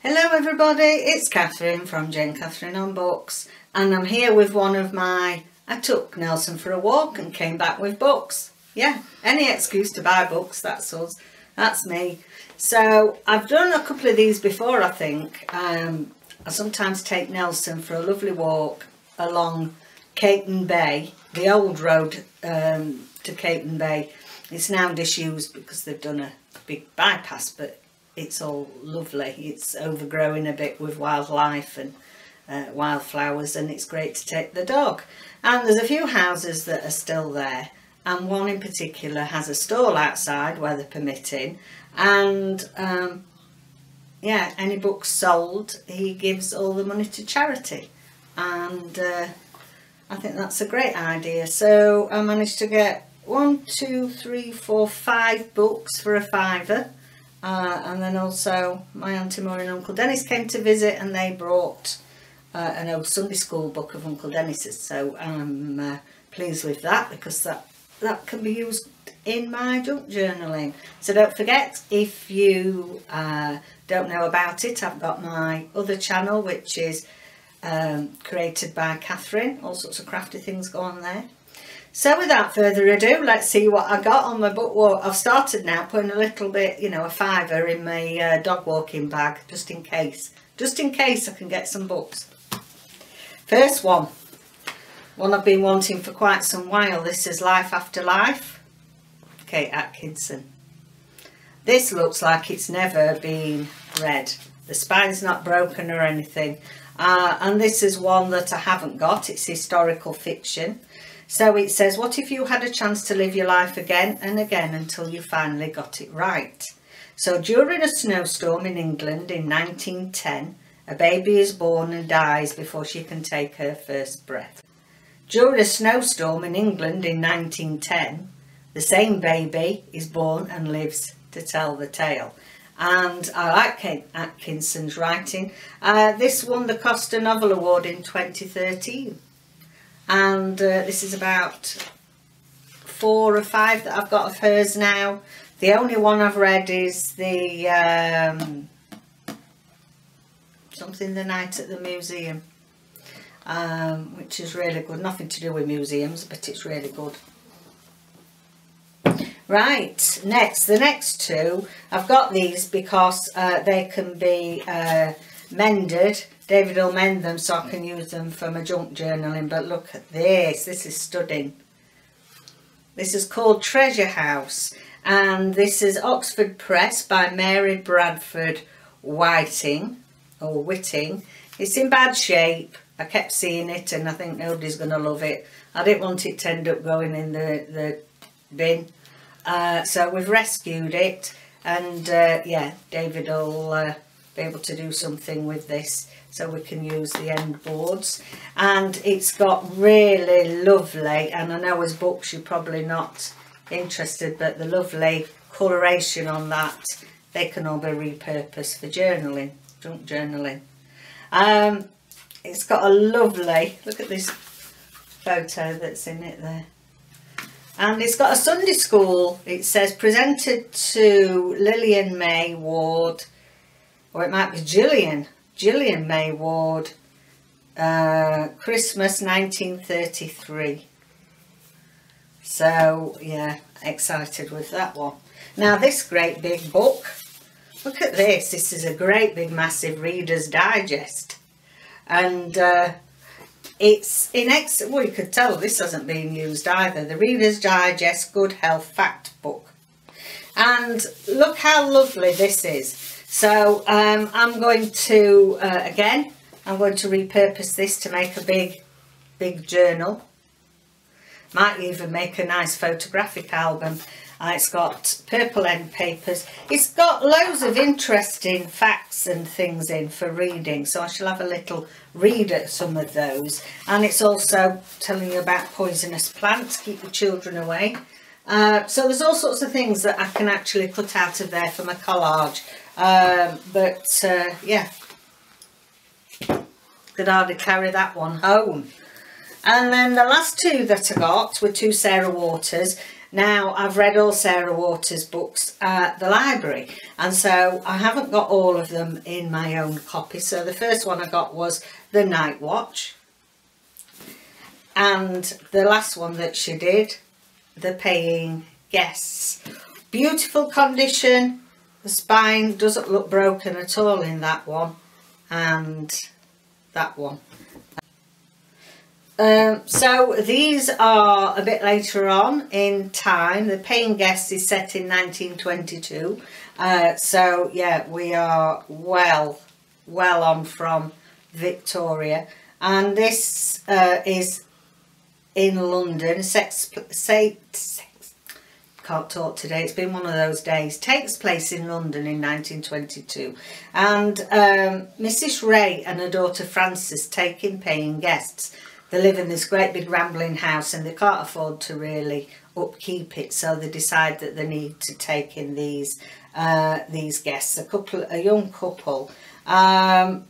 Hello everybody, it's Catherine from Jayne Catherine on Books, and I'm here with one of my... I took Nelson for a walk and came back with books. Yeah, any excuse to buy books, that's us, that's me. So I've done a couple of these before, I think. I sometimes take Nelson for a lovely walk along Caton Bay, the old road to Caton Bay. It's now disused because they've done a big bypass, but it's all lovely. It's overgrowing a bit with wildlife and wildflowers, and it's great to take the dog. And there's a few houses that are still there, and one in particular has a stall outside, weather permitting, and yeah, any books sold, he gives all the money to charity, and I think that's a great idea. So I managed to get 5 books for a £5. And then also my Auntie Maureen and Uncle Dennis came to visit, and they brought an old Sunday school book of Uncle Dennis's. So I'm pleased with that, because that can be used in my junk journaling. So don't forget, if you don't know about it, I've got my other channel, which is Created by Catherine. All sorts of crafty things go on there. So without further ado, let's see what I got on my book walk. I've started now putting a little bit, you know, a £5 in my dog walking bag, just in case I can get some books. First one I've been wanting for quite some while. This is Life After Life, Kate Atkinson. This looks like it's never been read. The spine's not broken or anything. And this is one that I haven't got. It's historical fiction. So it says, what if you had a chance to live your life again and again until you finally got it right? So during a snowstorm in England in 1910, a baby is born and dies before she can take her first breath. During a snowstorm in England in 1910, the same baby is born and lives to tell the tale. And I like Kate Atkinson's writing. This won the Costa Novel Award in 2013. And this is about 4 or 5 that I've got of hers now. The only one I've read is the something the Night at the Museum, which is really good. Nothing to do with museums, but it's really good. Right, the next two, I've got these because they can be mended. David will mend them so I can use them for my junk journaling. But look at this. This is stunning. This is called Treasure House, and this is Oxford Press by Mary Bradford Whiting, or Whitting. It's in bad shape. I kept seeing it and I think nobody's going to love it. I didn't want it to end up going in the bin. So we've rescued it, and yeah, David will be able to do something with this, so we can use the end boards. And it's got really lovely, and I know as books you're probably not interested, but the lovely coloration on that, they can all be repurposed for journaling, junk journaling. It's got a lovely, look at this photo that's in it there. And it's got a Sunday school. It says presented to Lillian May Ward, or it might be Gillian May Ward, Christmas 1933. So yeah, excited with that one. Now this great big book, look at this. This is a great big massive Reader's Digest, and it's in well, you could tell this hasn't been used either. The Reader's Digest Good Health Fact Book. And look how lovely this is. So I'm going to, again, I'm going to repurpose this to make a big journal. Might even make a nice photographic album. It's got purple end papers. It's got loads of interesting facts and things in for reading, so I shall have a little read at some of those. And it's also telling you about poisonous plants, keep the children away. So there's all sorts of things that I can actually cut out of there for my collage. Yeah, could hardly carry that one home. And then the last two that I got were two Sarah Waters. Now, I've read all Sarah Waters' books at the library, and so I haven't got all of them in my own copy. So the first one I got was The Night Watch, and the last one that she did, The Paying Guests. Beautiful condition. The spine doesn't look broken at all in that one, and that one. So these are a bit later on in time. The Paying Guest is set in 1922. So yeah, we are well on from Victoria. And this is in London. Can't talk today, it's been one of those days. Takes place in London in 1922. And Mrs. Ray and her daughter Frances take in paying guests. They live in this great big rambling house and they can't afford to really upkeep it, so they decide that they need to take in these guests, a young couple, and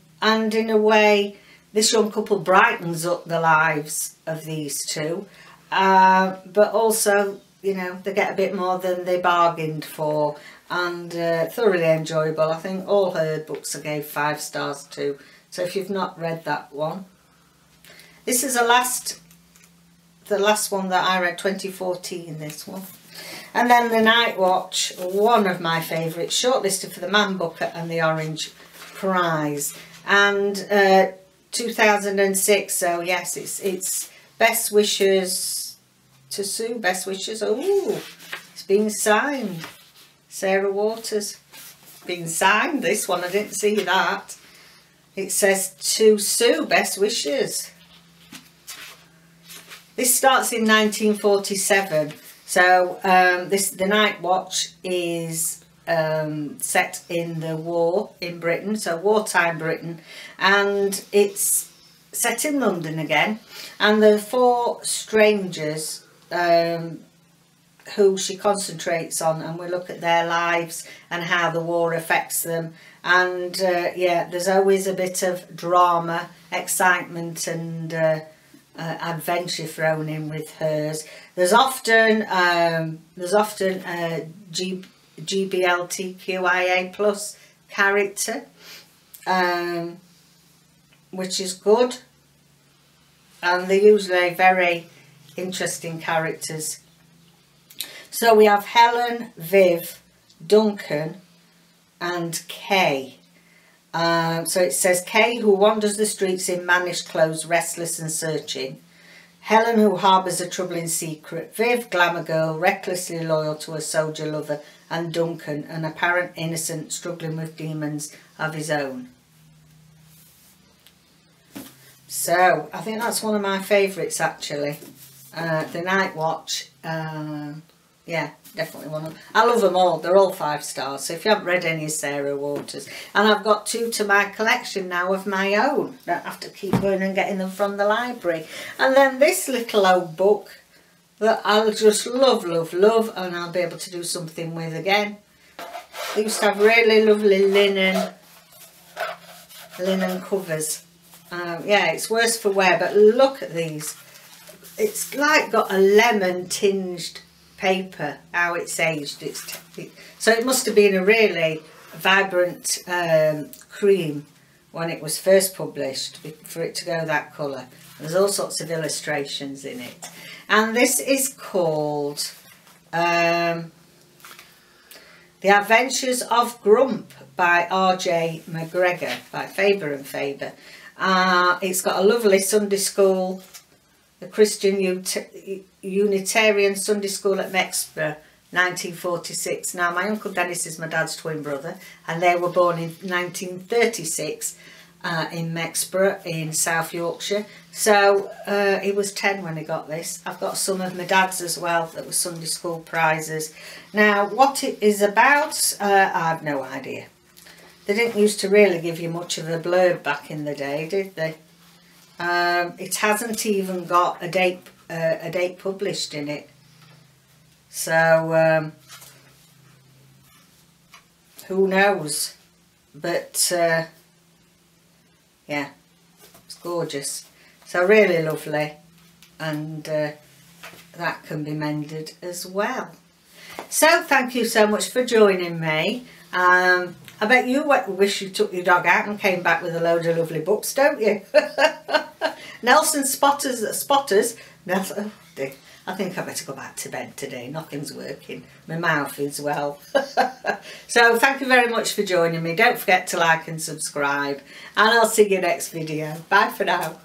in a way this young couple brightens up the lives of these two, but also, you know, they get a bit more than they bargained for, and thoroughly enjoyable. I think all her books I gave 5 stars to, so if you've not read that one. This is the last one that I read, 2014, this one. And then The Night Watch, one of my favourites, shortlisted for the Man Booker and the Orange Prize. And 2006, so yes, it's Best Wishes to Sue, Best Wishes. Oh, it's been signed. Sarah Waters. Been signed, this one, I didn't see that. It says to Sue, Best Wishes. This starts in 1947, so The Night Watch is set in the war in Britain, so wartime Britain, and it's set in London again, and the 4 strangers who she concentrates on, and we look at their lives and how the war affects them, and yeah, there's always a bit of drama, excitement and adventure thrown in with hers. There's often a GBLTQIA plus character, which is good, and they're usually very interesting characters. So we have Helen, Viv, Duncan and Kay. So it says Kay, who wanders the streets in mannish clothes, restless and searching. Helen, who harbours a troubling secret. Viv, glamour girl, recklessly loyal to a soldier lover. And Duncan, an apparent innocent, struggling with demons of his own. So I think that's one of my favourites, actually. The Night Watch. Yeah, definitely one of them. I love them all. They're all 5 stars. So if you haven't read any of Sarah Waters. And I've got 2 to my collection now of my own. Don't have to keep going and getting them from the library. And then this little old book that I'll just love, love, love. And I'll be able to do something with again. They used to have really lovely linen covers. Yeah, it's worse for wear. But look at these. It's like got a lemon tinged paper, how it's aged. So it must have been a really vibrant cream when it was first published for it to go that colour. There's all sorts of illustrations in it, and this is called The Adventures of Grump by R.J. McGregor by Faber and Faber. It's got a lovely Sunday school, the Christian Unitarian Sunday School at Mexborough, 1946. Now, my Uncle Dennis is my dad's twin brother, and they were born in 1936 in Mexborough in South Yorkshire. So he was 10 when he got this. I've got some of my dad's as well that were Sunday school prizes. Now, what it is about, I've no idea. They didn't used to really give you much of a blurb back in the day, did they? It hasn't even got a date published in it, so who knows? But yeah, it's gorgeous. So really lovely, and that can be mended as well. So thank you so much for joining me. I bet you wish you took your dog out and came back with a load of lovely books, don't you? Nelson Spotters. Nelson, oh dear, I think I better go back to bed today. Nothing's working. My mouth is well. So thank you very much for joining me. Don't forget to like and subscribe. And I'll see you next video. Bye for now.